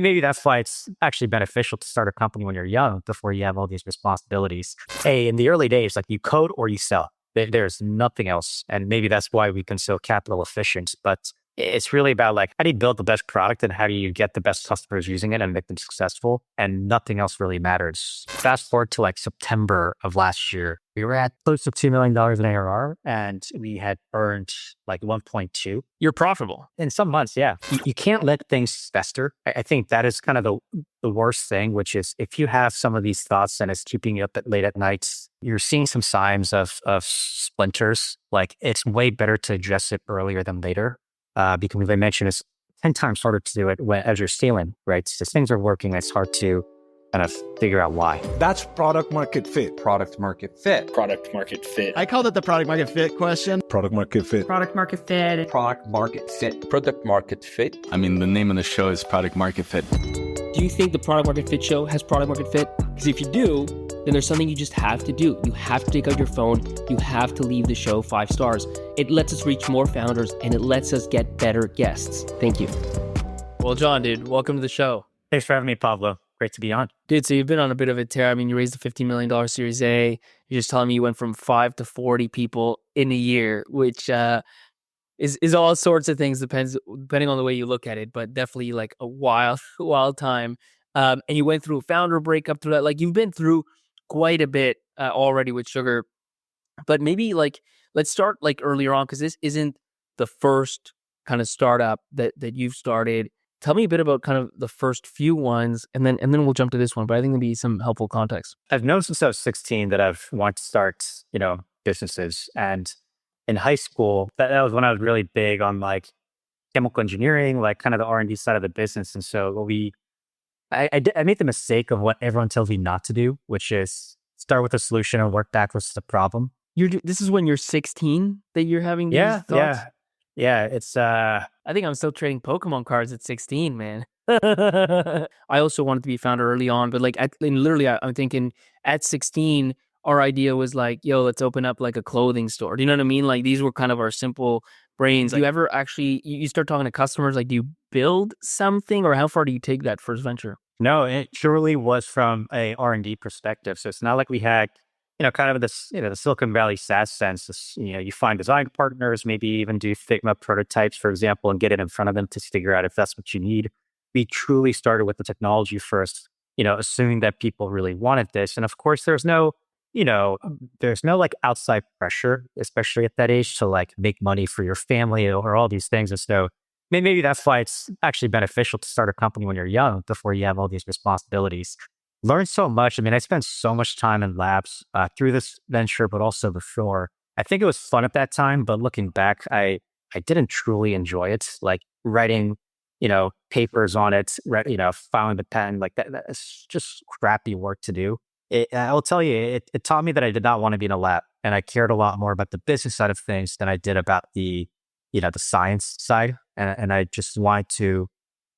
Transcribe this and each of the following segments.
Maybe that's why it's actually beneficial to start a company when you're young before you have all these responsibilities. Hey, in the early days, like you code or you sell. There's nothing else. And maybe that's why we can so capital efficient. But it's really about like, how do you build the best product and how do you get the best customers using it and make them successful? And nothing else really matters. Fast forward to like September of last year, we were at close to $2 million in ARR and we had earned like 1.2. You're profitable. In some months, yeah. You can't let things fester. I think that is kind of the worst thing, which is if you have some of these thoughts and it's keeping you up late at night, you're seeing some signs of splinters. Like it's way better to address it earlier than later. Because as I mentioned, it's 10 times harder to do it as you're scaling, right? So things are working, it's hard to kind of figure out why. That's product market fit. Product market fit. Product market fit. I call it the product market fit question. Product market fit. Product market fit. Product market fit. Product market fit. I mean, the name of the show is Product Market Fit. Do you think the product market fit show has product market fit? Because if you do, then there's something you just have to do. You have to take out your phone. You have to leave the show 5 stars. It lets us reach more founders and it lets us get better guests. Thank you. Well, Jon, dude, welcome to the show. Thanks for having me, Pablo. Great to be on. Dude, so you've been on a bit of a tear. I mean, you raised a $50 million Series A. You're just telling me you went from 5 to 40 people in a year, which is all sorts of things, depending on the way you look at it, but definitely like a wild time. And you went through a founder breakup through that. Like you've been through quite a bit already with Suger, but maybe like let's start like earlier on because this isn't the first kind of startup that you've started. Tell me a bit about kind of the first few ones, and then we'll jump to this one. But I think there'll be some helpful context. I've known since I was 16 that I've wanted to start, businesses. And in high school, that was when I was really big on like chemical engineering, like kind of the R&D side of the business. And so I made the mistake of what everyone tells me not to do, which is start with a solution and work backwards to the problem. This is when you're 16 that you're having these thoughts? Yeah. It's I think I'm still trading Pokemon cards at 16, man. I also wanted to be a founder early on, but like literally, I'm thinking at 16, our idea was like, yo, let's open up like a clothing store. Do you know what I mean? Like these were kind of our simple brains. Like, you ever actually, you start talking to customers, like do you build something or how far do you take that first venture? No, it surely was from a R&D perspective. So it's not like we had, kind of this, the Silicon Valley SaaS sense. This, you find design partners, maybe even do Figma prototypes, for example, and get it in front of them to figure out if that's what you need. We truly started with the technology first, assuming that people really wanted this. And of course, there's no like outside pressure, especially at that age, to like make money for your family or all these things. And so maybe that's why it's actually beneficial to start a company when you're young before you have all these responsibilities. Learn so much. I mean, I spent so much time in labs through this venture, but also before. I think it was fun at that time, but looking back, I didn't truly enjoy it. Like writing, papers on it, filing the pen, like that's just crappy work to do. I'll tell you, it taught me that I did not want to be in a lab, and I cared a lot more about the business side of things than I did about the science side. And I just wanted to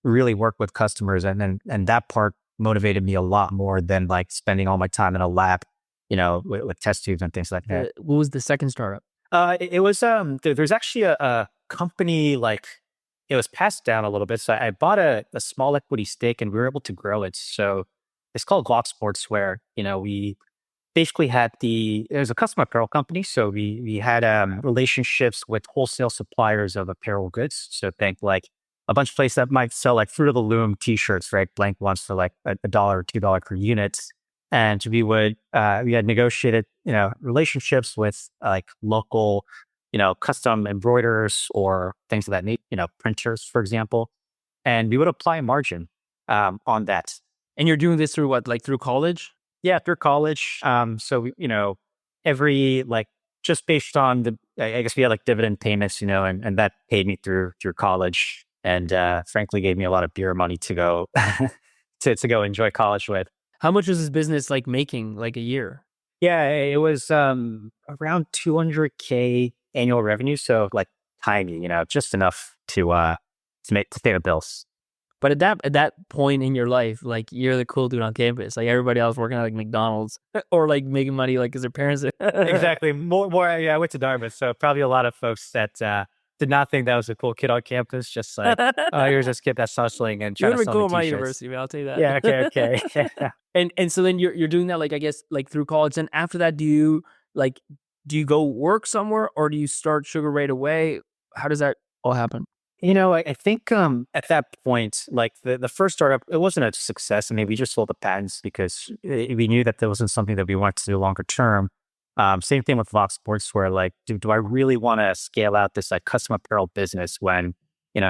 really work with customers, and that part motivated me a lot more than like spending all my time in a lab, with test tubes and things like that. What was the second startup? It was there's actually a company, like it was passed down a little bit. So I bought a small equity stake and we were able to grow it. So it's called Glock Sportswear. We basically had there's a custom apparel company. So we had relationships with wholesale suppliers of apparel goods. So think like a bunch of places that might sell like Fruit of the Loom t-shirts, right? Blank ones for like $1 or $2 per unit. And we had negotiated, relationships with like local, custom embroiderers or things of that nature, printers, for example. And we would apply a margin on that. And you're doing this through what, like through college? Yeah, through college. So, every like just based on I guess we had like dividend payments, and that paid me through college. And frankly, gave me a lot of beer money to go to go enjoy college with. How much was this business like making like a year? Yeah, it was around $200K annual revenue. So like tiny, just enough to pay the bills. But at that point in your life, like you're the cool dude on campus. Like everybody else working at like McDonald's or like making money like because their parents. Exactly. More. Yeah, I went to Dartmouth, so probably a lot of folks that did not think that was a cool kid on campus. Just like, oh, here's this kid that's hustling and You trying would to have been sell cool me at my t-shirts. university, man. I'll tell you that. Yeah. Okay. And so then you're doing that, like, I guess, like through college. And after that, do you go work somewhere, or do you start Sugar right away? How does that all happen? I think at that point, like the first startup, it wasn't a success. I mean, we just sold the patents because we knew that there wasn't something that we wanted to do longer term. Same thing with Vox Sportswear. Like, do I really want to scale out this like custom apparel business when,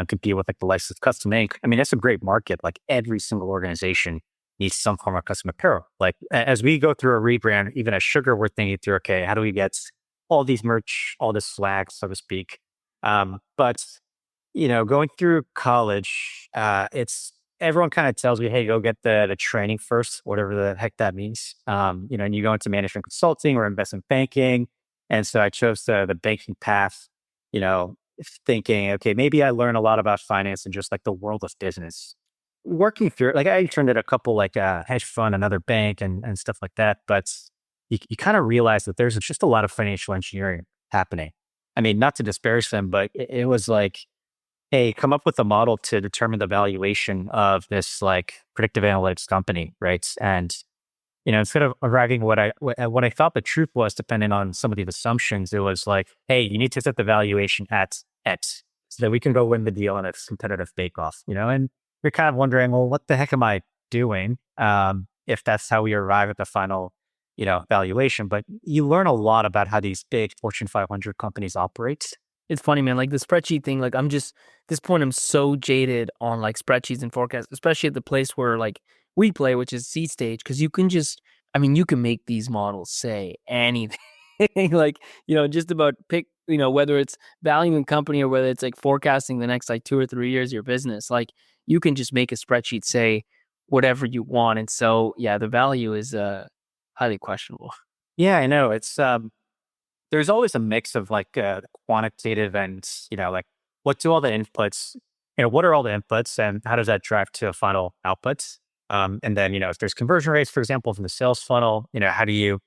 compete with like the likes of Custom Inc? I mean, that's a great market. Like every single organization needs some form of custom apparel. Like as we go through a rebrand, even at Sugar, we're thinking through, okay, how do we get all these merch, all this swag, so to speak? But going through college, it's everyone kind of tells me, hey, go get the training first, whatever the heck that means. And you go into management consulting or investment banking. And so I chose the banking path, thinking, okay, maybe I learn a lot about finance and just like the world of business. Working through it, like I turned at a couple like a hedge fund, another bank and stuff like that. But you kind of realize that there's just a lot of financial engineering happening. I mean, not to disparage them, but it was like, hey, come up with a model to determine the valuation of this like predictive analytics company, right? And instead of arriving what I thought the truth was, depending on some of these assumptions, it was like, hey, you need to set the valuation at X so that we can go win the deal in a competitive bake-off, and you're kind of wondering, well, what the heck am I doing? If that's how we arrive at the final, valuation. But you learn a lot about how these big Fortune 500 companies operate. It's funny, man. Like the spreadsheet thing, like at this point, I'm so jaded on like spreadsheets and forecasts, especially at the place where like we play, which is seed stage, because you can you can make these models say anything. Like, just about pick, whether it's valuing a company or whether it's like forecasting the next like 2 or 3 years of your business, like you can just make a spreadsheet say whatever you want. And so, yeah, the value is highly questionable. Yeah, I know. It's there's always a mix of like quantitative and, like what do all the inputs, what are all the inputs and how does that drive to a final output? And then, if there's conversion rates, for example, from the sales funnel, how do you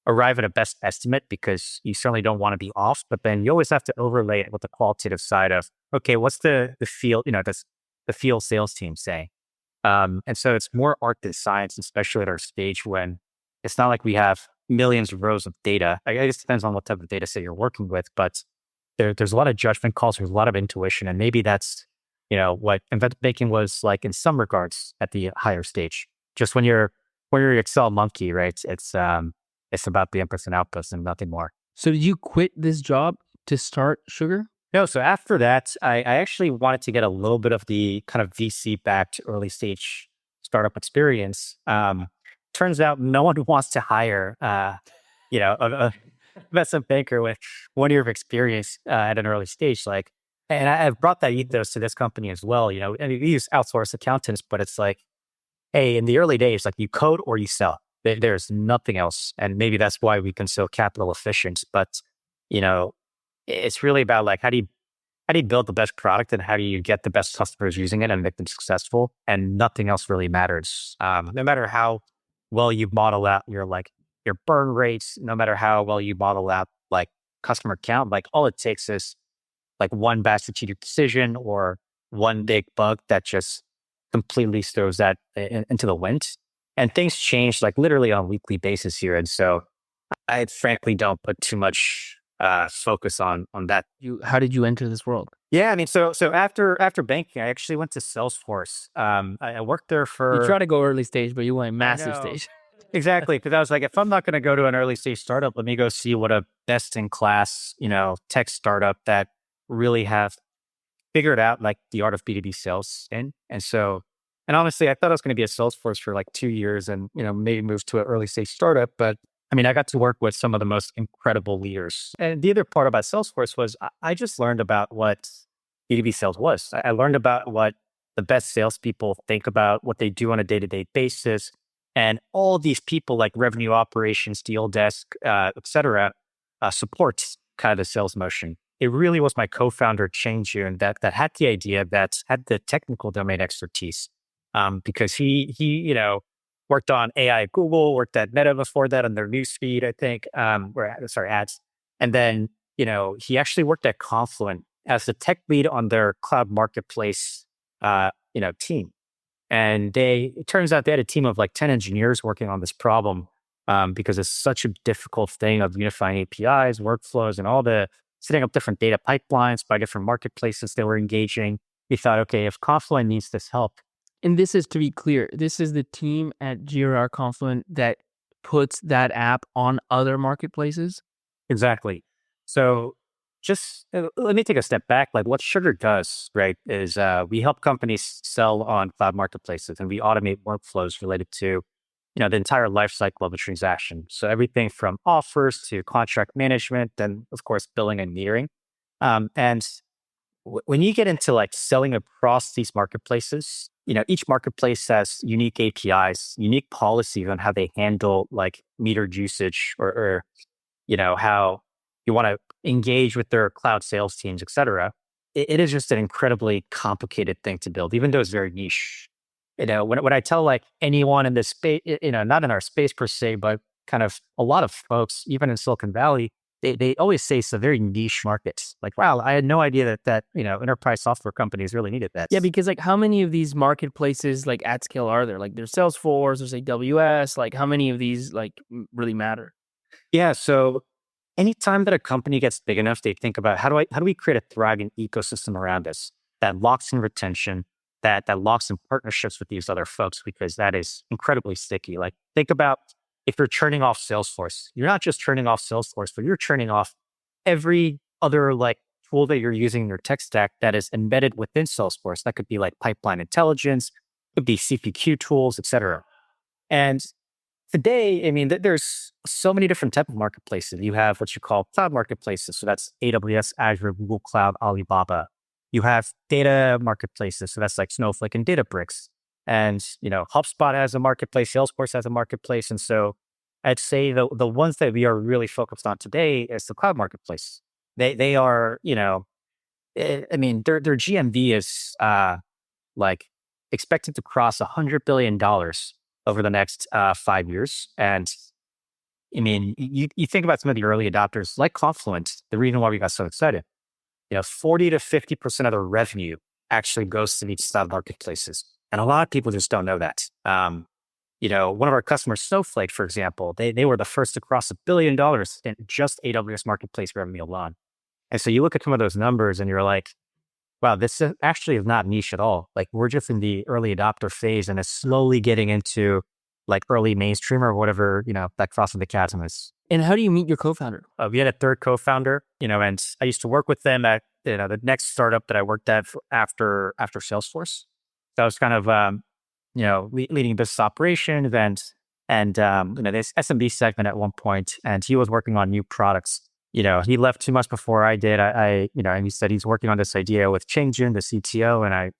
arrive at a best estimate? Because you certainly don't want to be off, but then you always have to overlay it with the qualitative side of, okay, what's the field, the field sales team say? And so it's more art than science, especially at our stage when it's not like we have millions of rows of data. I guess it depends on what type of data set you're working with, but there's a lot of judgment calls, there's a lot of intuition, and maybe that's what investment banking was like in some regards at the higher stage. Just when you're Excel monkey, right? It's about the inputs and outputs and nothing more. So did you quit this job to start Sugar? No, so after that, I actually wanted to get a little bit of the kind of VC-backed early stage startup experience. Turns out no one wants to hire, a investment banker with 1 year of experience at an early stage. Like, and I've brought that ethos to this company as well. And we use outsourced accountants, but it's like, hey, in the early days, like you code or you sell. There's nothing else, and maybe that's why we can so capital efficient. But it's really about like how do you build the best product and how do you get the best customers using it and make them successful, and nothing else really matters. No matter how well you model out your burn rates, no matter how well you model out like customer count, like all it takes is like one bad strategic decision or one big bug that just completely throws that into the wind. And things change like literally on a weekly basis here. And so I frankly don't put too much focus on that. How did you enter this world? Yeah, I mean, so after banking, I actually went to Salesforce. I worked there for. You try to go early stage, but you went massive stage. Exactly, because I was like, if I'm not going to go to an early stage startup, let me go see what a best in class, tech startup that really have figured out like the art of B2B sales in. And so, and honestly, I thought I was going to be at Salesforce for like 2 years and maybe move to an early stage startup, but I mean, I got to work with some of the most incredible leaders. And the other part about Salesforce was I just learned about what B2B sales was. I learned about what the best salespeople think about, what they do on a day-to-day basis. And all these people like revenue operations, deal desk, et cetera, supports kind of the sales motion. It really was my co-founder, Jon Yoo, that had the idea, that had the technical domain expertise, because he worked on AI at Google, worked at Meta before that on their newsfeed, I think, ads. And then, he actually worked at Confluent as the tech lead on their cloud marketplace, team. And it turns out they had a team of like 10 engineers working on this problem because it's such a difficult thing of unifying APIs, workflows, and all the setting up different data pipelines by different marketplaces they were engaging. We thought, okay, if Confluent needs this help. And this is, to be clear, this is the team at Jira Confluent that puts that app on other marketplaces? Exactly. So just let me take a step back. Like what Sugar does, right, is we help companies sell on cloud marketplaces and we automate workflows related to, the entire life cycle of a transaction. So everything from offers to contract management, and of course, billing and metering. And when you get into like selling across these marketplaces, each marketplace has unique APIs, unique policies on how they handle like metered usage or how you want to engage with their cloud sales teams, et cetera. It is just an incredibly complicated thing to build, even though it's very niche. When I tell like anyone in this space, not in our space per se, but kind of a lot of folks, even in Silicon Valley, they always say it's a very niche market. Like, wow, I had no idea that enterprise software companies really needed that. Yeah, because like how many of these marketplaces like at scale are there? Like there's Salesforce, there's AWS, like how many of these like really matter? Yeah. So anytime that a company gets big enough, they think about how do we create a thriving ecosystem around this that locks in retention, that locks in partnerships with these other folks, because that is incredibly sticky. Like think about if you're churning off Salesforce, you're not just churning off Salesforce, but you're churning off every other like tool that you're using in your tech stack that is embedded within Salesforce. That could be like pipeline intelligence, could be CPQ tools, et cetera. And today, I mean, there's so many different types of marketplaces. You have what you call cloud marketplaces. So that's AWS, Azure, Google Cloud, Alibaba. You have data marketplaces. So that's like Snowflake and Databricks. And, HubSpot has a marketplace, Salesforce has a marketplace. And so I'd say the ones that we are really focused on today is the cloud marketplace. They are, their GMV is like expected to cross $100 billion over the next 5 years. And I mean, you think about some of the early adopters like Confluent, the reason why we got so excited, 40 to 50% of the revenue actually goes to these cloud marketplaces. And a lot of people just don't know that. One of our customers, Snowflake, for example, they were the first to cross $1 billion in just AWS marketplace revenue alone. And so you look at some of those numbers and you're like, wow, this is actually not niche at all. Like we're just in the early adopter phase and it's slowly getting into like early mainstream or whatever, that crossing the chasm is. And how do you meet your co-founder? We had a third co-founder, and I used to work with them at, the next startup that I worked at after Salesforce. So I was kind of, leading business operations and this SMB segment at one point, and he was working on new products. He left 2 months before I did. And he said he's working on this idea with Changjun, the CTO, and I,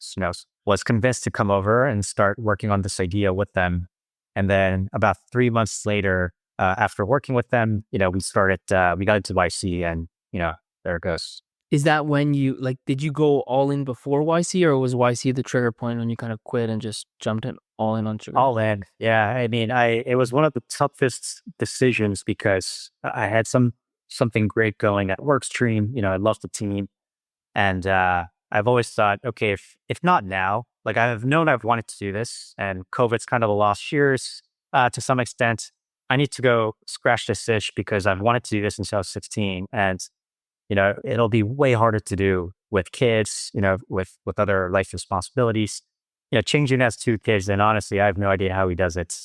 was convinced to come over and start working on this idea with them. And then about 3 months later, after working with them, we got into YC, and there it goes. Is that when did you go all in before YC, or was YC the trigger point when you kind of quit and just jumped in all in on Sugar? All in. Yeah. I mean, it was one of the toughest decisions because I had something great going at Workstream. I loved the team. And I've always thought, okay, if not now, like I've known I've wanted to do this, and COVID's kind of the lost years to some extent. I need to go scratch this itch because I've wanted to do this since I was 16. And, it'll be way harder to do with kids, with other life responsibilities. Changjun has 2 kids, and honestly, I have no idea how he does it.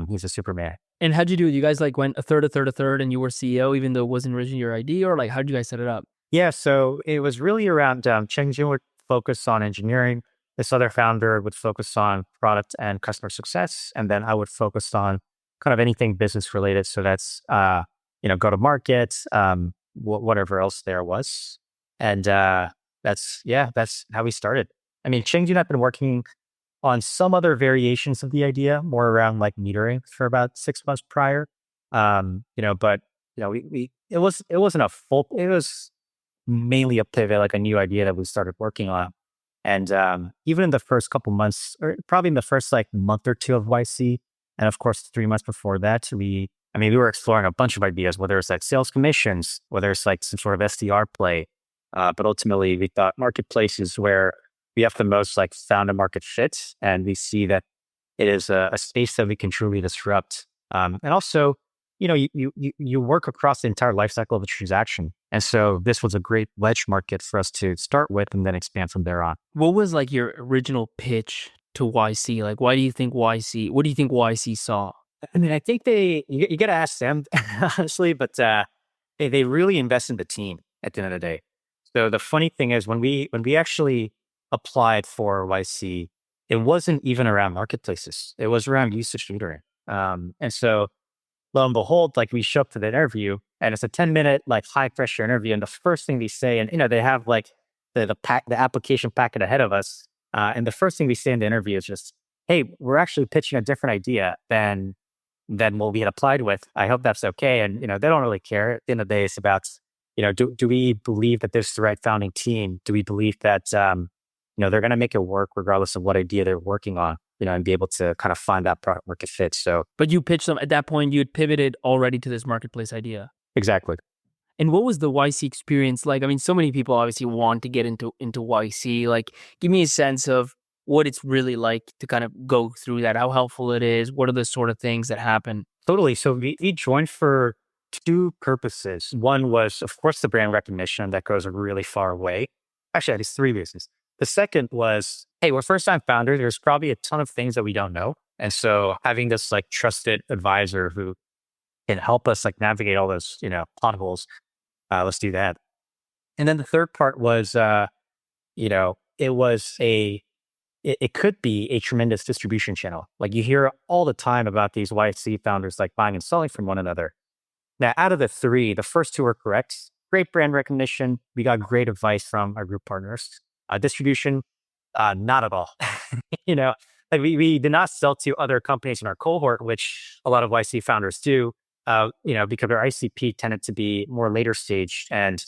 He's a Superman. And how'd you do it? You guys went a third, and you were CEO, even though it wasn't originally your idea, or how'd you guys set it up? Yeah, so it was really around Changjun would focus on engineering. This other founder would focus on product and customer success. And then I would focus on kind of anything business related. So that's, go to market, whatever else there was. And that's how we started. I mean, Changjun had been working on some other variations of the idea, more around like metering for about 6 months prior. But it was mainly a pivot, like a new idea that we started working on. And even in the first couple months, or probably in the first month or two of YC, and of course 3 months before that, we were exploring a bunch of ideas, whether it's sales commissions, whether it's some sort of SDR play, But ultimately, we thought marketplace is where we have the most like founder market fit. And we see that it is a space that we can truly disrupt. And also, you work across the entire life cycle of a transaction. And so this was a great wedge market for us to start with and then expand from there on. What was like your original pitch to YC? Like, what do you think YC saw? I mean, I think you got to ask them, honestly, but they really invest in the team at the end of the day. So the funny thing is when we actually applied for YC, it wasn't even around marketplaces. It was around usage tutoring. And so lo and behold, like we show up to the interview and it's a 10-minute, like high pressure interview. And the first thing they say, and they have like the application packet ahead of us. And the first thing we say in the interview is just, hey, we're actually pitching a different idea than what we had applied with. I hope that's okay. And, they don't really care. At the end of the day, it's about, do we believe that this is the right founding team? Do we believe that, they're going to make it work regardless of what idea they're working on, and be able to kind of find that product market fit. So, But you pitched them at that point, you had pivoted already to this marketplace idea. exactly. And what was the YC experience like? I mean, so many people obviously want to get into YC. Like, give me a sense of what it's really like to kind of go through that, how helpful it is. What are the sort of things that happen? Totally. So we joined for two purposes. One was, of course, the brand recognition that goes really far away. Actually, it's three reasons. The second was, hey, we're first-time founders. There's probably a ton of things that we don't know. And so having this like trusted advisor who can help us like navigate all those, potholes, let's do that. And then the third part was, it could be a tremendous distribution channel. Like you hear all the time about these YC founders like buying and selling from one another. Now, out of the three, the first two are correct. Great brand recognition. We got great advice from our group partners. Distribution, not at all. Like we did not sell to other companies in our cohort, which a lot of YC founders do, because our ICP tended to be more later stage. And,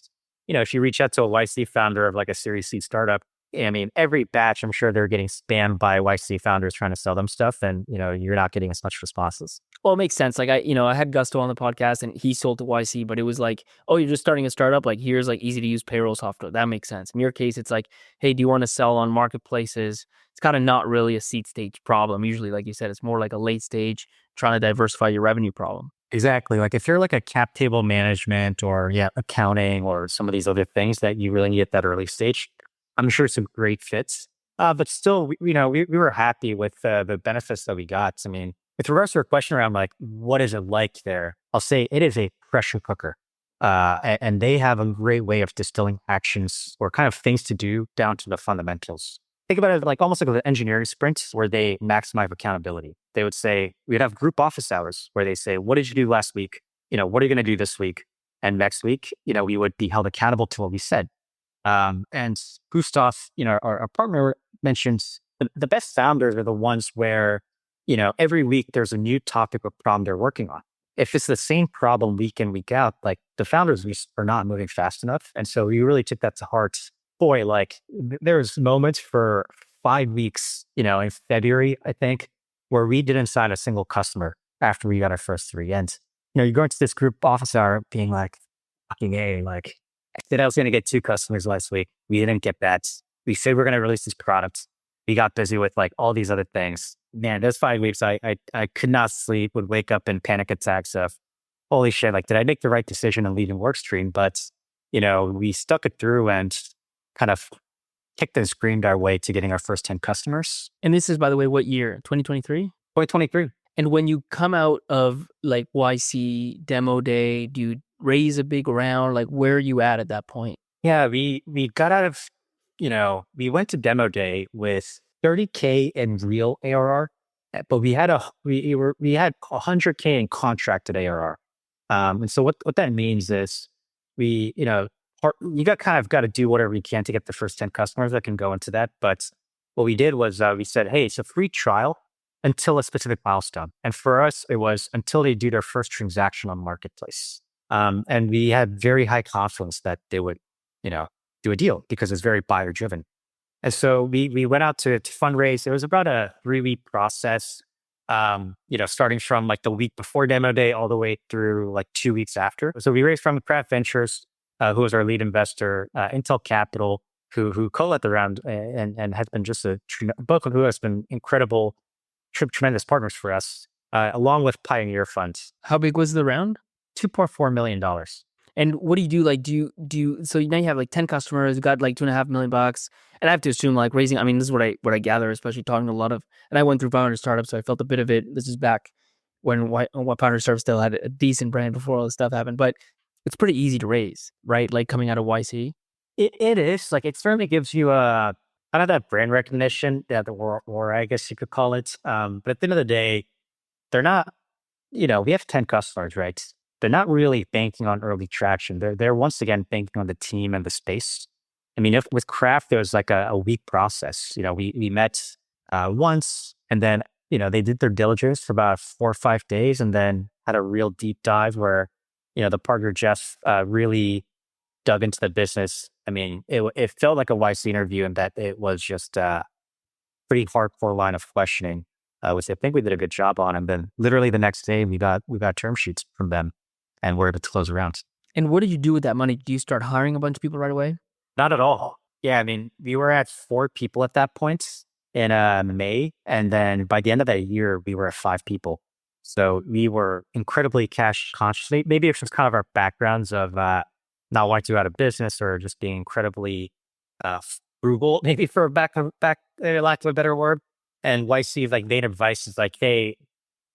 if you reach out to a YC founder of like a Series C startup, I mean, every batch, I'm sure they're getting spammed by YC founders trying to sell them stuff. And, you're not getting as much responses. Well, it makes sense. Like I had Gusto on the podcast and he sold to YC, but it was like, oh, you're just starting a startup. Like here's like easy to use payroll software. That makes sense. In your case, it's like, hey, do you want to sell on marketplaces? It's kind of not really a seed stage problem. Usually, like you said, it's more like a late stage trying to diversify your revenue problem. Exactly. Like if you're like a cap table management or accounting or some of these other things that you really need at that early stage, I'm sure some great fits. But still, we were happy with the benefits that we got. I mean, with regards to your question around like, what is it like there? I'll say it is a pressure cooker. And they have a great way of distilling actions or kind of things to do down to the fundamentals. Think about it like almost like an engineering sprint where they maximize accountability. They would say, we'd have group office hours where they say, what did you do last week? What are you going to do this week? And next week, we would be held accountable to what we said. And Gustav, our partner mentions the best founders are the ones where, every week there's a new topic or problem they're working on. If it's the same problem week in, week out, like the founders are not moving fast enough. And so we really took that to heart. Boy, like there's moments for 5 weeks, in February, I think, where we didn't sign a single customer after we got our first 3. And, you're going to this group office hour being like, fucking A, like, I said I was going to get 2 customers last week. We didn't get that. We said we're going to release this product. We got busy with like all these other things. Man, those 5 weeks, I could not sleep, would wake up in panic attacks of, holy shit, like, did I make the right decision in leading work stream? But, we stuck it through and kind of kicked and screamed our way to getting our first 10 customers. And this is, by the way, what year? 2023? 2023. And when you come out of like YC demo day, do you raise a big round? Like where are you at that point? Yeah, we got out of, we went to demo day with 30K in real ARR, but we had we had 100K in contracted ARR. And so what that means is you got to do whatever you can to get the first 10 customers. I can go into that. But what we did was we said, hey, it's a free trial until a specific milestone. And for us, it was until they do their first transaction on marketplace. And we had very high confidence that they would, do a deal because it's very buyer driven. And so we went out to fundraise. It was about a 3-week process, starting from like the week before demo day all the way through like 2 weeks after. So we raised from Craft Ventures. who was our lead investor, Intel Capital, who co-led the round and has been just both of who has been incredible, tremendous partners for us, along with Pioneer Funds. How big was the round? $2.4 million. And what do you do? Like, do you, so now you have like 10 customers, you got like $2.5 million. And I have to assume like raising, I mean, this is what I gather, especially talking to a lot of, and I went through founder startups, so I felt a bit of it. This is back when founder startup still had a decent brand before all this stuff happened, but it's pretty easy to raise, right? Like coming out of YC. It is like, it certainly gives you kind of that brand recognition, or I guess you could call it. But at the end of the day, they're not, we have 10 customers, right? They're not really banking on early traction. They're once again banking on the team and the space. I mean, if with Craft, there was like a week process. We met once, and then, they did their diligence for about 4 or 5 days, and then had a real deep dive where, the partner, Jeff, really dug into the business. I mean, it felt like a YC interview in that it was just a pretty hardcore line of questioning, which I think we did a good job on. And then literally the next day, we got term sheets from them, and we're able to close around. And what did you do with that money? Do you start hiring a bunch of people right away? Not at all. Yeah, I mean, we were at 4 people at that point in May. And then by the end of that year, we were at 5 people. So we were incredibly cash conscious. Maybe it's just kind of our backgrounds of not wanting to go out of business, or just being incredibly frugal, maybe for lack of a better word. And YC, like, main advice is like, hey,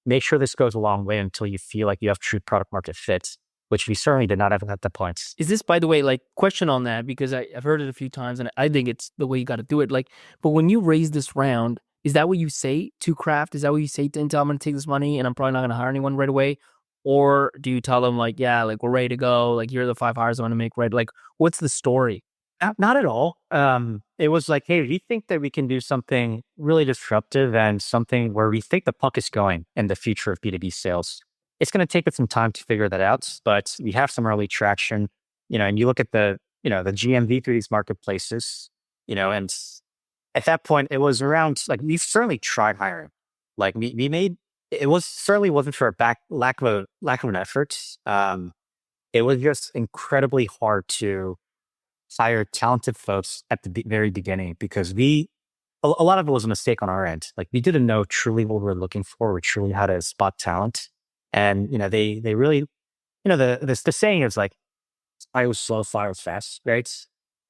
make sure this goes a long way until you feel like you have true product market fit, which we certainly did not have at that point. Is this, by the way, like, question on that, because I've heard it a few times and I think it's the way you got to do it. Like, but when you raise this round, is that what you say to Craft? Is that what you say to Intel? I'm going to take this money and I'm probably not going to hire anyone right away. Or do you tell them like, yeah, like, we're ready to go. Like, here are the 5 hires I want to make, right? Like, what's the story? Not at all. It was like, hey, we think that we can do something really disruptive and something where we think the puck is going in the future of B2B sales. It's going to take us some time to figure that out, but we have some early traction, and you look at the GMV through these marketplaces, and at that point it was around, like, we certainly tried hiring. Like, we made, it was certainly wasn't for a lack of an effort. It was just incredibly hard to hire talented folks at the very beginning, because a lot of it was a mistake on our end. Like, we didn't know truly what we were looking for, or truly how to spot talent. And, they really, the saying is like, I was slow, fire was fast, right?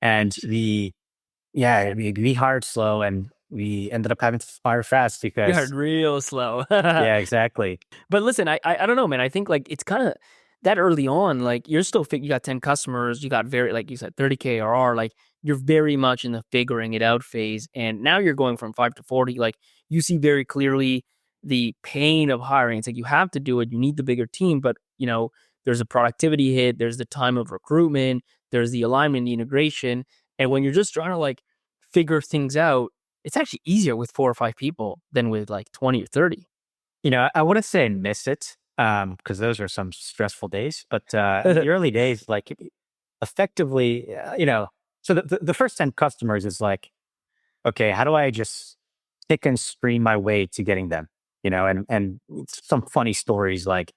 And we hired slow, and we ended up having to fire fast because You hired real slow. yeah, exactly. But listen, I don't know, man. I think like it's kind of that early on, like you're still, you got 10 customers, you got very, like you said, 30K ARR, like you're very much in the figuring it out phase. And now you're going from 5 to 40, like you see very clearly the pain of hiring. It's like, you have to do it. You need the bigger team, but there's a productivity hit. There's the time of recruitment. There's the alignment, the integration. And when you're just trying to like figure things out, it's actually easier with 4 or 5 people than with like 20 or 30. I wouldn't say I miss it, because those are some stressful days, but in the early days, like, effectively, so the first 10 customers is like, okay, how do I just pick and stream my way to getting them? And some funny stories, like,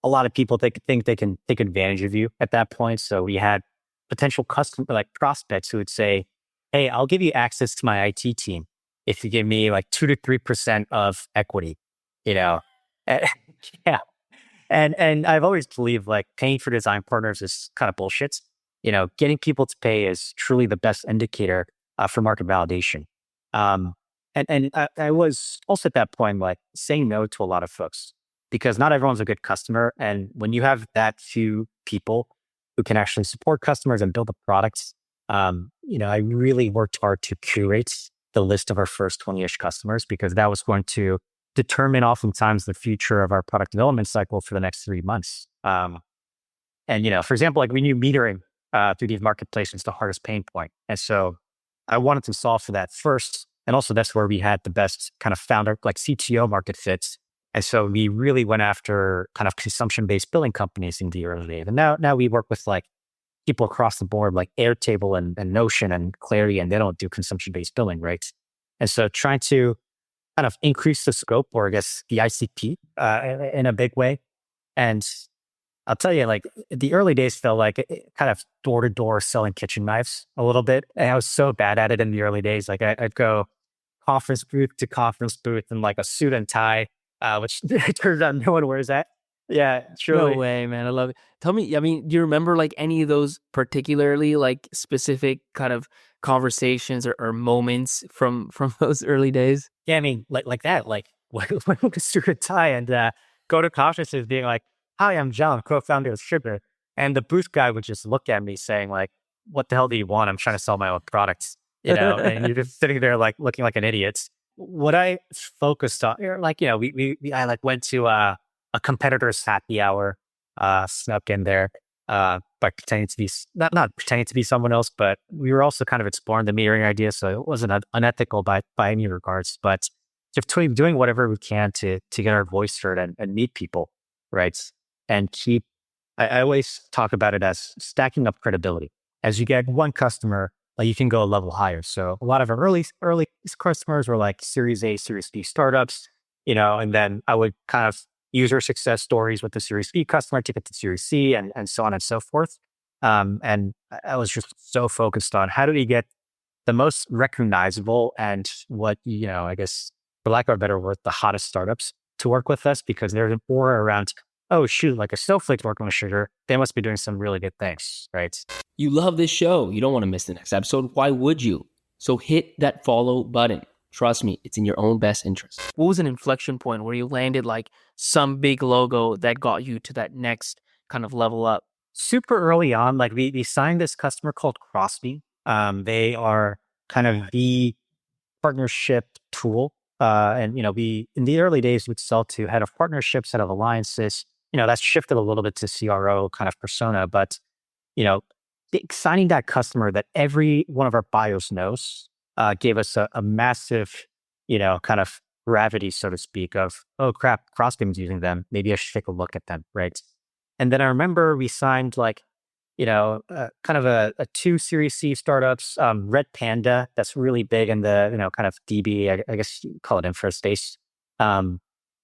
a lot of people think they can take advantage of you at that point. So we had potential prospects who would say, hey, I'll give you access to my IT team if you give me like 2 to 3% of equity, And, yeah. And I've always believed like paying for design partners is kind of bullshit. Getting people to pay is truly the best indicator for market validation. And I was also at that point like saying no to a lot of folks, because not everyone's a good customer. And when you have that few people who can actually support customers and build the products, I really worked hard to curate the list of our first 20-ish customers, because that was going to determine oftentimes the future of our product development cycle for the next 3 months. And, for example, like, we knew metering through these marketplaces is the hardest pain point. And so I wanted to solve for that first. And also that's where we had the best kind of founder, like CTO market fits. And so we really went after kind of consumption-based billing companies in the early days. And now we work with like people across the board, like Airtable and Notion and Clarity, and they don't do consumption-based billing, right? And so trying to kind of increase the scope, or I guess the ICP in a big way. And I'll tell you, like the early days felt like kind of door to door selling kitchen knives a little bit. And I was so bad at it in the early days. Like I'd go conference booth to conference booth in like a suit and tie, which it turns out no one wears that. Yeah, No truly. way, man. I love it. Tell me, I mean, do you remember like any of those particularly like specific kind of conversations or moments from those early days? Yeah, I mean, like that, like with a suit and tie and go to conferences being like, "Hi, I'm John, co-founder of Sugar," and the booth guy would just look at me saying like, "What the hell do you want? I'm trying to sell my own products," and you're just sitting there like looking like an idiot. What I focused on, like I like went to a competitor's happy hour, snuck in there, by pretending to be not pretending to be someone else, but we were also kind of exploring the metering idea, so it wasn't unethical by any regards, but just doing whatever we can to get our voice heard and meet people, right? And keep. I always talk about it as stacking up credibility. As you get one customer, like you can go a level higher. So a lot of our early customers were like Series A, Series B startups, and then I would kind of use our success stories with the Series B customer to get to Series C and so on and so forth. And I was just so focused on how do we get the most recognizable and what, I guess, for lack of a better word, the hottest startups to work with us because there's an aura around, oh, shoot, like a Snowflake working with Sugar, they must be doing some really good things, right? You love this show. You don't want to miss the next episode. Why would you? So hit that follow button. Trust me, it's in your own best interest. What was an inflection point where you landed like some big logo that got you to that next kind of level up? Super early on, like we signed this customer called Crossme. They are kind of the partnership tool. And we in the early days would sell to head of partnerships, head of alliances. That's shifted a little bit to CRO kind of persona, but you know, signing that customer that every one of our bios knows gave us a massive, kind of gravity, so to speak, of, oh crap, Crossbeam's using them. Maybe I should take a look at them, right? And then I remember we signed like, kind of a two Series C startups, Red Panda, that's really big in the, kind of DB, I guess you call it infra space. And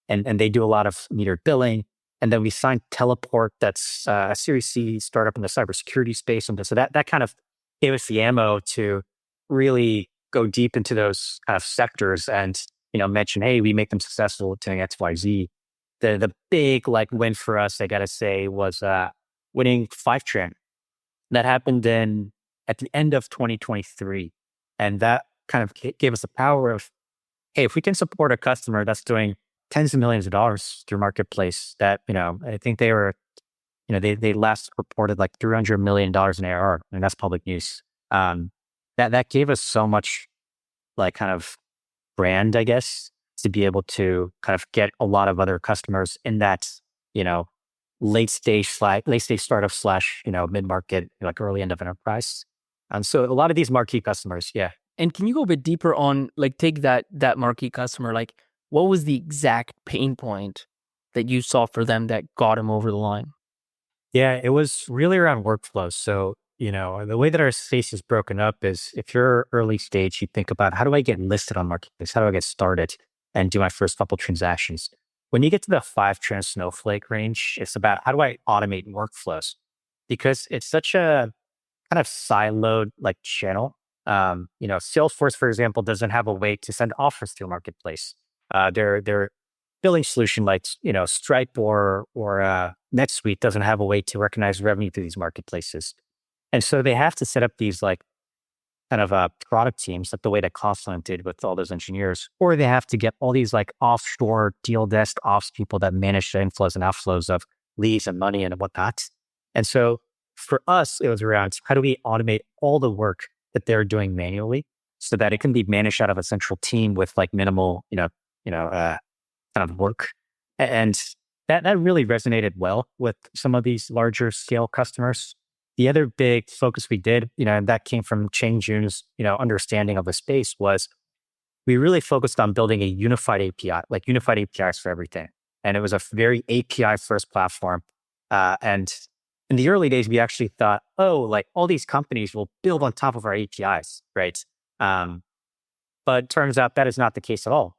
they do a lot of metered billing. And then we signed Teleport, that's a Series C startup in the cybersecurity space. And so that kind of gave us the ammo to really go deep into those kind of sectors and, mention, hey, we make them successful doing X, Y, Z. The big like win for us, I gotta say, was winning FiveTran. That happened at the end of 2023. And that kind of gave us the power of, hey, if we can support a customer that's doing tens of millions of dollars through marketplace that, I think they were, they last reported like $300 million in ARR, and that's public news. That gave us so much like kind of brand, I guess, to be able to kind of get a lot of other customers in that, late stage startup / mid-market, like early end of enterprise. And so a lot of these marquee customers, yeah. And can you go a bit deeper on like take that marquee customer, like what was the exact pain point that you saw for them that got them over the line? Yeah, it was really around workflows. So, the way that our space is broken up is if you're early stage, you think about how do I get listed on marketplace? How do I get started and do my first couple transactions? When you get to the FiveTran and Snowflake range, it's about how do I automate workflows? Because it's such a kind of siloed like channel. Salesforce, for example, doesn't have a way to send offers to a marketplace. Their billing solution, like Stripe or NetSuite, doesn't have a way to recognize revenue through these marketplaces, and so they have to set up these like kind of product teams, like the way that Confluent did with all those engineers, or they have to get all these like offshore deal desk ops people that manage the inflows and outflows of leads and money and whatnot. And so for us, it was around how do we automate all the work that they're doing manually so that it can be managed out of a central team with like minimal, kind of work. And that really resonated well with some of these larger scale customers. The other big focus we did, and that came from Cheng Jun's, understanding of the space was we really focused on building a unified API, like unified APIs for everything. And it was a very API first platform. And in the early days, we actually thought, oh, like all these companies will build on top of our APIs, right? But it turns out that is not the case at all.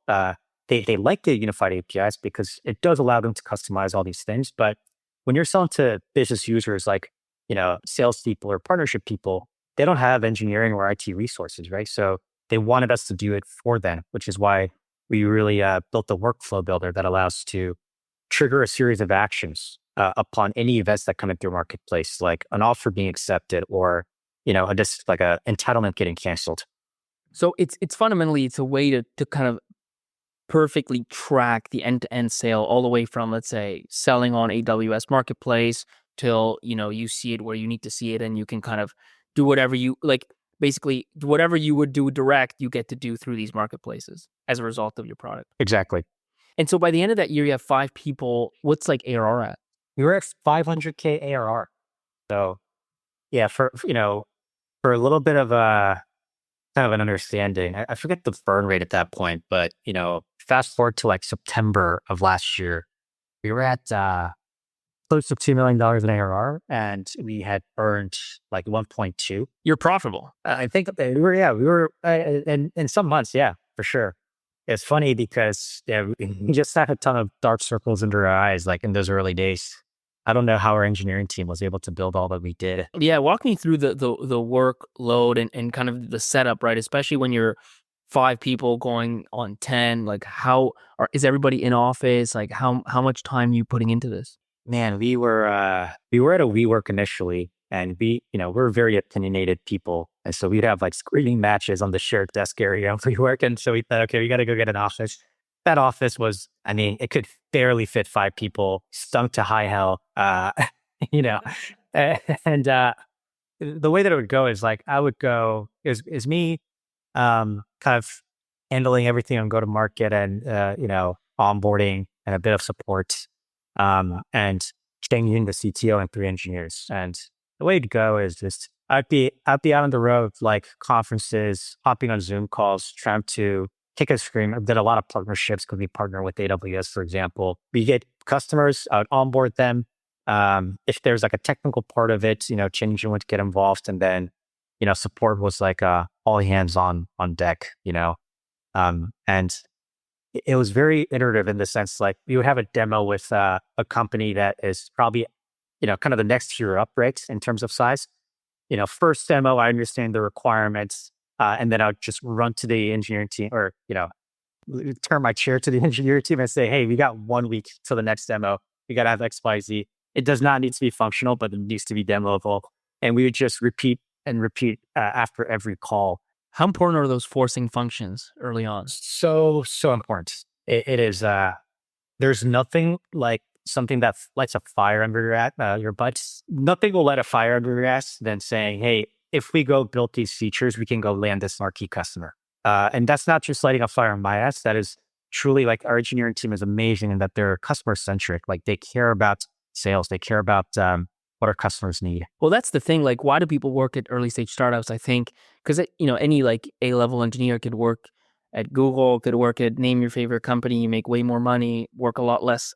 They like the unified APIs because it does allow them to customize all these things. But when you're selling to business users like, salespeople or partnership people, they don't have engineering or IT resources, right? So they wanted us to do it for them, which is why we really built the workflow builder that allows to trigger a series of actions upon any events that come into your marketplace, like an offer being accepted or, just like a entitlement getting canceled. So it's fundamentally, it's a way to kind of perfectly track the end-to-end sale all the way from, let's say, selling on AWS Marketplace till, you see it where you need to see it, and you can kind of do whatever you like. Basically, whatever you would do direct, you get to do through these marketplaces as a result of your product. Exactly. And so by the end of that year, you have 5 people. What's like ARR at? We were at 500K ARR. So yeah, for a little bit of a kind of an understanding, I forget the burn rate at that point, but fast forward to like September of last year, we were at close to $2 million in ARR, and we had earned like 1.2. You're profitable. I think that we were in some months, yeah, for sure. It's funny because we just had a ton of dark circles under our eyes, like in those early days. I don't know how our engineering team was able to build all that we did. Yeah, walk me through the workload and kind of the setup, right? Especially when you're 5 people going on 10. Like, is everybody in office? Like, how much time are you putting into this? Man, we were at a WeWork initially, and we're very opinionated people, and so we'd have like screaming matches on the shared desk area of WeWork, and so we thought, okay, we got to go get an office. That office was, it could barely fit 5 people, stunk to high hell, and the way that it would go is like I would go is me, kind of handling everything on go to market and onboarding and a bit of support. And changing the CTO and 3 engineers. And the way to go is just I'd be out on the road, like conferences, hopping on Zoom calls, trying to kick and scream. I did a lot of partnerships because we partner with AWS, for example. We get customers, I would onboard them. If there's like a technical part of it, changing would get involved, and then support was like all hands on deck. And it was very iterative in the sense like we would have a demo with a company that is probably, kind of the next tier up, right, in terms of size. First demo, I understand the requirements, and then I'll just run to the engineering team or, turn my chair to the engineering team and say, hey, we got 1 week till the next demo. We got to have X, Y, Z. It does not need to be functional, but it needs to be demoable. And we would just repeat after every call. How important are those forcing functions early on? So important. It is, there's nothing like something that lights a fire under your butt. Nothing will light a fire under your ass than saying, hey, if we go build these features, we can go land this marquee customer. And that's not just lighting a fire on my ass. That is truly like our engineering team is amazing in that they're customer centric. Like they care about sales. They care about what our customers need. Well, that's the thing. Like, why do people work at early stage startups? I think because any like A-level engineer could work at Google, could work at name your favorite company, you make way more money, work a lot less,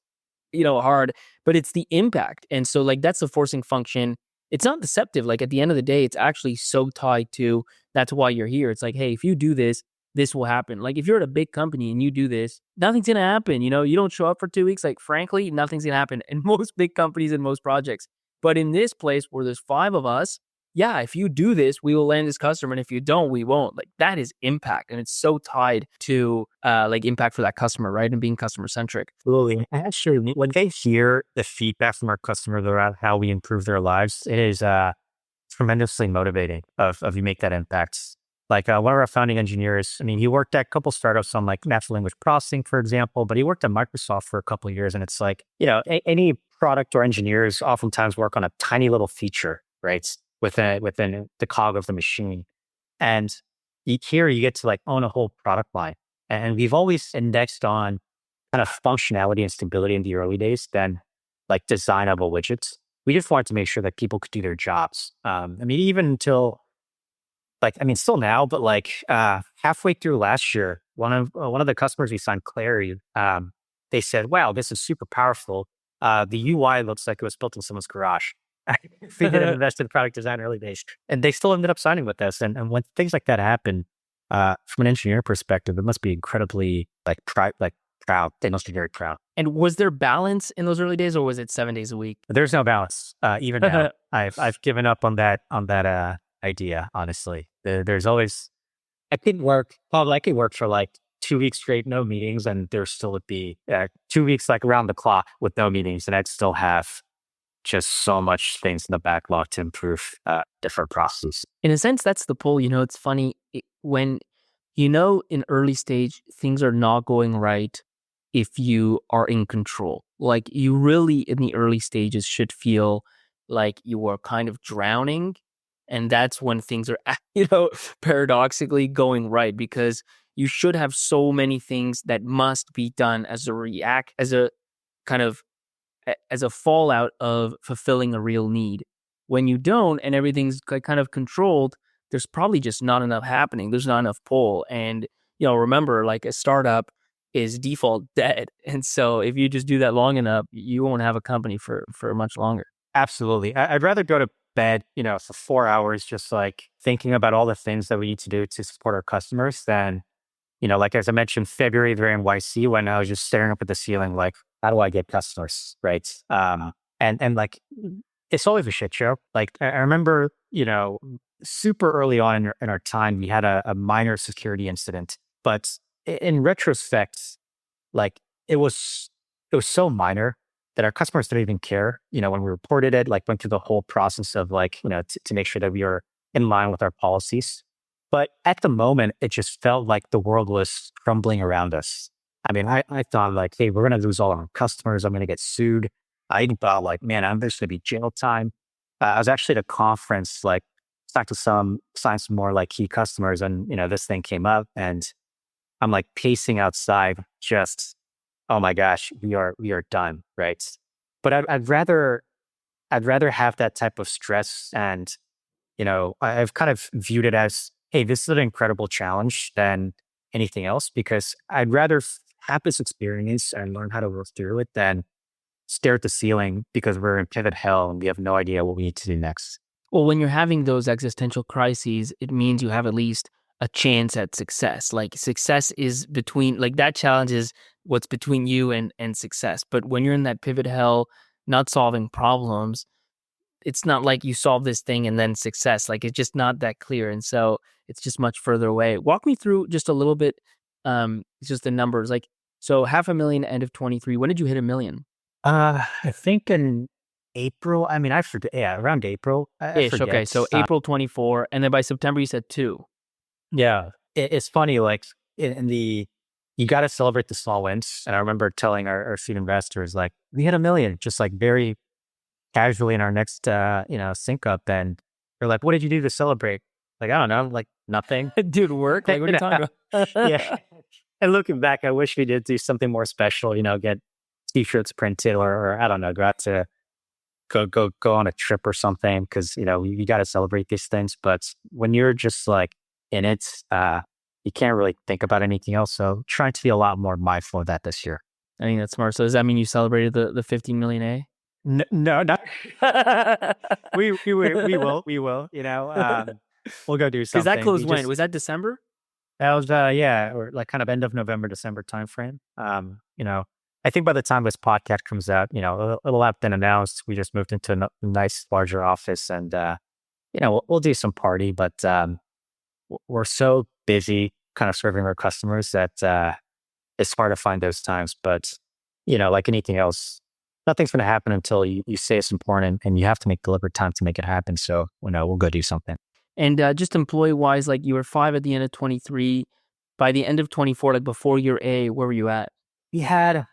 hard. But it's the impact, and so like that's the forcing function. It's not deceptive. Like at the end of the day, it's actually so tied to that's why you're here. It's like, hey, if you do this, this will happen. Like if you're at a big company and you do this, nothing's gonna happen. You don't show up for 2 weeks. Like frankly, nothing's gonna happen in most big companies and most projects. But in this place where there's 5 of us, yeah, if you do this, we will land this customer. And if you don't, we won't. Like that is impact. And it's so tied to like impact for that customer, right? And being customer centric. Absolutely. Actually, when they hear the feedback from our customers around how we improve their lives, it is tremendously motivating of you make that impact. Like one of our founding engineers, he worked at a couple startups on like natural language processing, for example, but he worked at Microsoft for a couple of years. And it's like, any product or engineers oftentimes work on a tiny little feature, right? Within the cog of the machine. And here you get to like own a whole product line. And we've always indexed on kind of functionality and stability in the early days than like designable widgets. We just wanted to make sure that people could do their jobs. Even until still now, but like halfway through last year, one of the customers we signed, Clary, they said, wow, this is super powerful. The UI looks like it was built in someone's garage. We didn't invest in product design early days, and they still ended up signing with us. And when things like that happen, from an engineer perspective, it must be incredibly like proud. They must be very proud. And was there balance in those early days, or was it 7 days a week? There's no balance. Even now, I've given up on that idea. Honestly, there's always I could work. Well, I could work for like 2 weeks straight, no meetings, and there still would be 2 weeks like around the clock with no meetings, and I'd still have just so much things in the backlog to improve different processes. In a sense, that's the pull. It's funny when in early stage things are not going right. If you are in control, like you really in the early stages should feel like you are kind of drowning, and that's when things are paradoxically going right, because you should have so many things that must be done as a fallout of fulfilling a real need. When you don't and everything's kind of controlled, there's probably just not enough happening. There's not enough pull. And, remember, like a startup is default dead. And so if you just do that long enough, you won't have a company for much longer. Absolutely. I'd rather go to bed, for 4 hours, just like thinking about all the things that we need to do to support our customers than, like as I mentioned, February during YC, when I was just staring up at the ceiling, like, how do I get customers? Right. And like, it's always a shit show. Like I remember, super early on in our time, we had a minor security incident, but in retrospect, like it was so minor that our customers didn't even care. When we reported it, like went through the whole process of like, to make sure that we are in line with our policies. But at the moment, it just felt like the world was crumbling around us. I mean, I thought like, hey, we're going to lose all our customers. I'm going to get sued. I even thought like, man, there's going to be jail time. I was actually at a conference, like talked to sign some more like key customers, and this thing came up, and I'm like pacing outside, just, oh my gosh, we are done, right? But I'd rather have that type of stress, and I've kind of viewed it as, hey, this is an incredible challenge than anything else, because I'd rather have this experience and learn how to work through it than stare at the ceiling because we're in pivot hell and we have no idea what we need to do next. Well, when you're having those existential crises, it means you have at least a chance at success. Like success is between, like that challenge is what's between you and success. But when you're in that pivot hell, not solving problems, it's not like you solve this thing and then success. Like it's just not that clear. And so it's just much further away. Walk me through just a little bit, just the numbers. Like, so 500,000 end of 23. When did you hit $1 million? I think in April. I mean, I forget. Yeah, around April. I forget. Okay, so April 24. And then by September, you said 2. Yeah. It's funny, like you got to celebrate the small wins. And I remember telling our seed investors, like, we hit $1 million, just like very casually in our next, sync up. And they're like, what did you do to celebrate? Like, I don't know, like nothing. Dude, work? Like, what are you talking about? Yeah. And looking back, I wish we did do something more special, get t-shirts printed or I don't know, go out to go on a trip or something. Cause you got to celebrate these things. But when you're just like in it, you can't really think about anything else. So trying to be a lot more mindful of that this year. I think that's smart. So does that mean you celebrated the 15 million A? No, not. we will. We'll go do something. Because that closed when? Was that December? That was or like kind of end of November, December timeframe. I think by the time this podcast comes out, it'll have been announced. We just moved into a nice larger office, and we'll do some party. But we're so busy, kind of serving our customers, that it's hard to find those times. But like anything else, nothing's going to happen until you say it's important, and you have to make deliberate time to make it happen. So we'll go do something. And just employee-wise, like you were 5 at the end of 23. By the end of 24, like before year A, where were you at? We had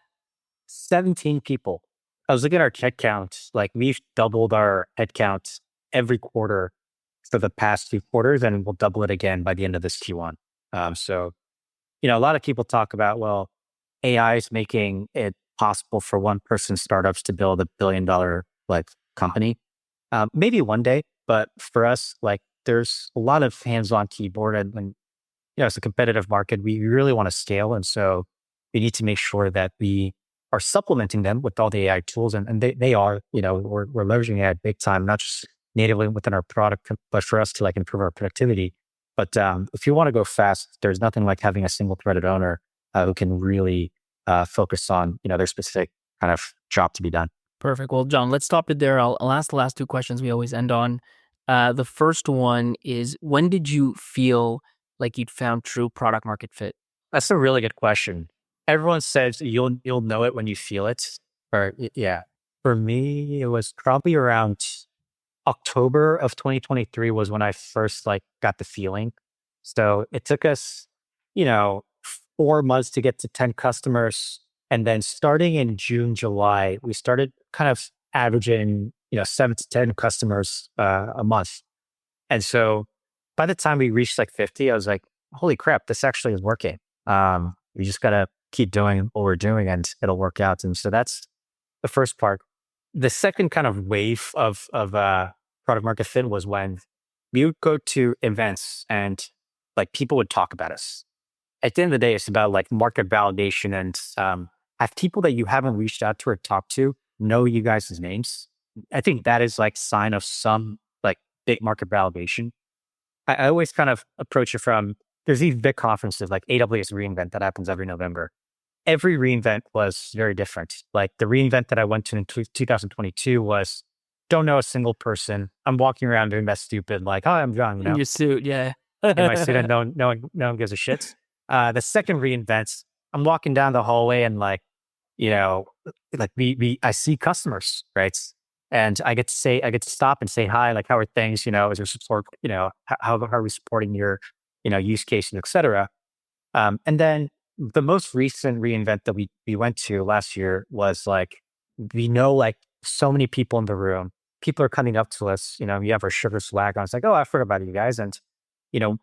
17 people. I was looking at our headcount. Like we've doubled our headcount every quarter for the past 2 quarters, and we'll double it again by the end of this Q1. So, a lot of people talk about, well, AI is making it possible for one-person startups to build $1 billion like company. Maybe one day, but for us, like there's a lot of hands-on keyboard, and it's a competitive market. We really want to scale, and so we need to make sure that we are supplementing them with all the AI tools, and they are. We're leveraging AI big time, not just natively within our product, but for us to like improve our productivity. But if you want to go fast, there's nothing like having a single-threaded owner who can really focus on, their specific kind of job to be done. Perfect. Well, John, let's stop it there. I'll ask the last two questions we always end on. The first one is, when did you feel like you'd found true product market fit? That's a really good question. Everyone says you'll know it when you feel it. Or yeah, for me, it was probably around October of 2023 was when I first got the feeling. So it took us, 4 months to get to 10 customers. And then starting in June, July, we started kind of averaging, 7 to 10 customers a month. And so by the time we reached 50, I was like, holy crap, this actually is working. We just got to keep doing what we're doing and it'll work out. And so that's the first part. The second kind of wave of product market fit was when we would go to events and people would talk about us. At the end of the day, it's about market validation and have people that you haven't reached out to or talked to know you guys' names. I think that is sign of some big market validation. I always kind of approach it from, there's these big conferences like AWS reInvent that happens every November. Every reInvent was very different. Like the reInvent that I went to in 2022 was, don't know a single person. I'm walking around doing that stupid, hi, I'm Jon, In your suit, yeah. in my suit, and no one gives a shit. The second reInvent, I'm walking down the hallway and I see customers, right? And I get to stop and say hi, how are things? Is your support, how are we supporting your, use cases, et cetera. And then the most recent reInvent that we went to last year was we know so many people in the room. People are coming up to us, you have our sugar swag on. It's oh, I forgot about you guys. And,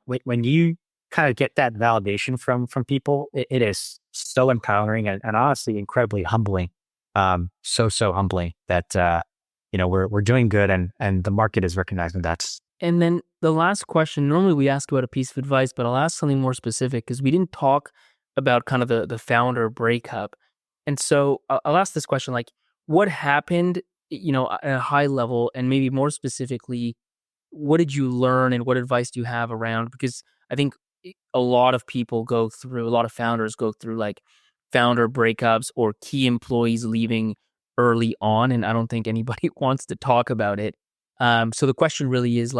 when you kind of get that validation from people, it is so empowering and honestly incredibly humbling. So humbling that, we're doing good and the market is recognizing that. And then the last question, normally we ask about a piece of advice, but I'll ask something more specific because we didn't talk about kind of the founder breakup. And so I'll ask this question, what happened, at a high level, and maybe more specifically, what did you learn and what advice do you have around? Because I think a lot of founders go through founder breakups or key employees leaving early on. And I don't think anybody wants to talk about it. So the question really is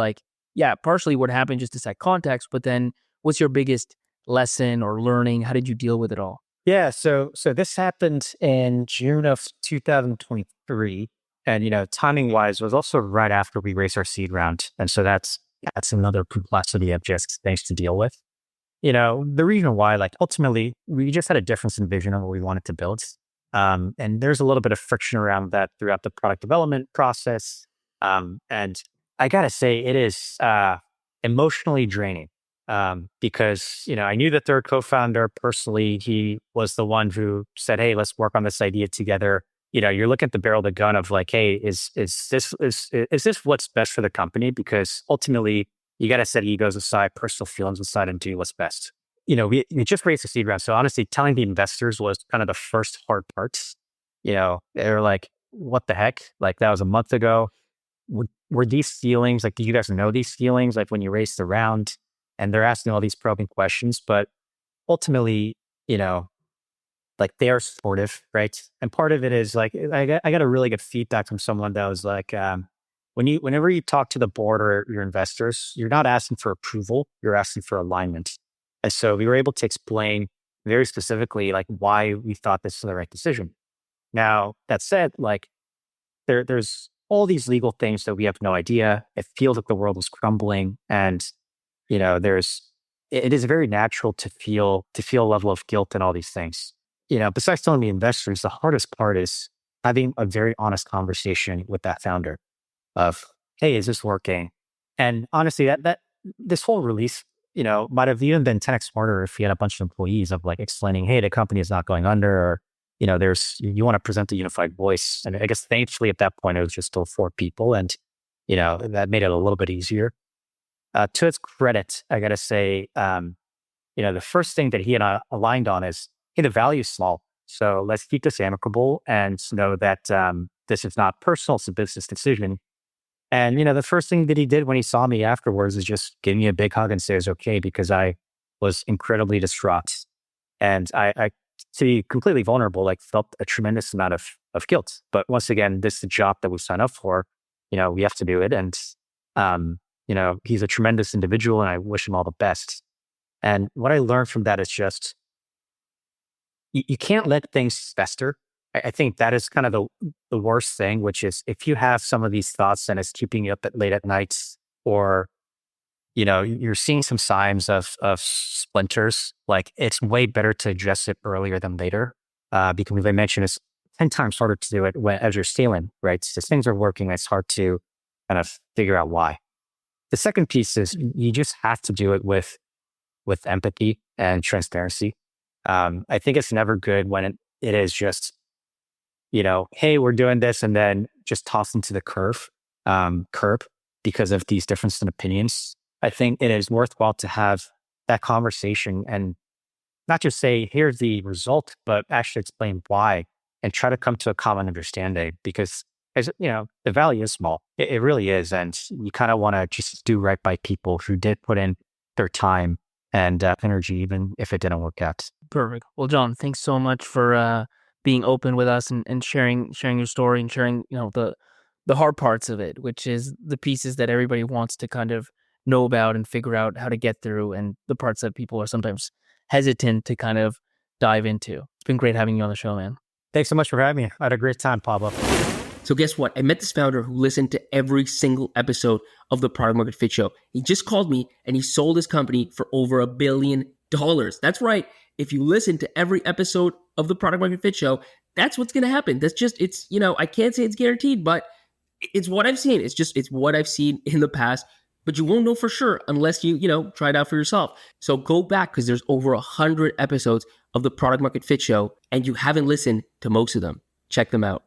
partially what happened just to set context, but then what's your biggest lesson or learning? How did you deal with it all? Yeah. So this happened in June of 2023. And, timing wise was also right after we raised our seed round. And so that's another complexity of just things to deal with. The reason why, ultimately we just had a difference in vision of what we wanted to build. And there's a little bit of friction around that throughout the product development process. And I gotta say, it is emotionally draining because, I knew the third co-founder personally. He was the one who said, hey, let's work on this idea together. You're looking at the barrel of the gun of hey, is this what's best for the company? Because ultimately you got to set egos aside, personal feelings aside, and do what's best. We just raised the seed round. So honestly, telling the investors was kind of the first hard part. They were like, what the heck? That was a month ago. Were these feelings, do you guys know these feelings? When you raised the round, and they're asking all these probing questions, but ultimately, they are supportive, right? And part of it is I got a really good feedback from someone that was whenever you talk to the board or your investors, you're not asking for approval, you're asking for alignment. And so we were able to explain very specifically why we thought this was the right decision. Now, that said, there's all these legal things that we have no idea. It feels like the world is crumbling, and it is very natural to feel a level of guilt and all these things. Besides telling the investors, the hardest part is having a very honest conversation with that founder of, hey, is this working? And honestly, that this whole release, might have even been 10x smarter if you had a bunch of employees of explaining, hey, the company is not going under, or, you want to present a unified voice. And I guess thankfully at that point, it was just still 4 people. And, that made it a little bit easier. To its credit, I got to say, the first thing that he and I aligned on is, hey, the value is small. So let's keep this amicable and know that this is not personal, it's a business decision. And, the first thing that he did when he saw me afterwards is just give me a big hug and say it was okay, because I was incredibly distraught. And I to be completely vulnerable, like felt a tremendous amount of guilt. But once again, this is the job that we sign up for. We have to do it. And, he's a tremendous individual and I wish him all the best. And what I learned from that is just, you can't let things fester. I think that is kind of the worst thing, which is if you have some of these thoughts and it's keeping you up late at nights, or you're seeing some signs of splinters, like it's way better to address it earlier than later. Because as I mentioned, it's 10 times harder to do it as you're scaling, right? So things are working, it's hard to kind of figure out why. The second piece is you just have to do it with empathy and transparency. I think it's never good when it is just, hey, we're doing this, and then just tossed into the curb because of these differences in opinions. I think it is worthwhile to have that conversation and not just say, here's the result, but actually explain why and try to come to a common understanding, because the value is small. It really is. And you kind of want to just do right by people who did put in their time and energy, even if it didn't work out. Perfect. Well, Jon, thanks so much for being open with us and sharing your story and sharing, the hard parts of it, which is the pieces that everybody wants to kind of know about and figure out how to get through, and the parts that people are sometimes hesitant to kind of dive into. It's been great having you on the show, man. Thanks so much for having me. I had a great time, Pablo. So guess what? I met this founder who listened to every single episode of the Product Market Fit Show. He just called me and he sold his company for over $1 billion. That's right. If you listen to every episode of the Product Market Fit Show, that's what's going to happen. I can't say it's guaranteed, but it's what I've seen. It's what I've seen in the past, but you won't know for sure unless you try it out for yourself. So go back, because there's over 100 episodes of the Product Market Fit Show and you haven't listened to most of them. Check them out.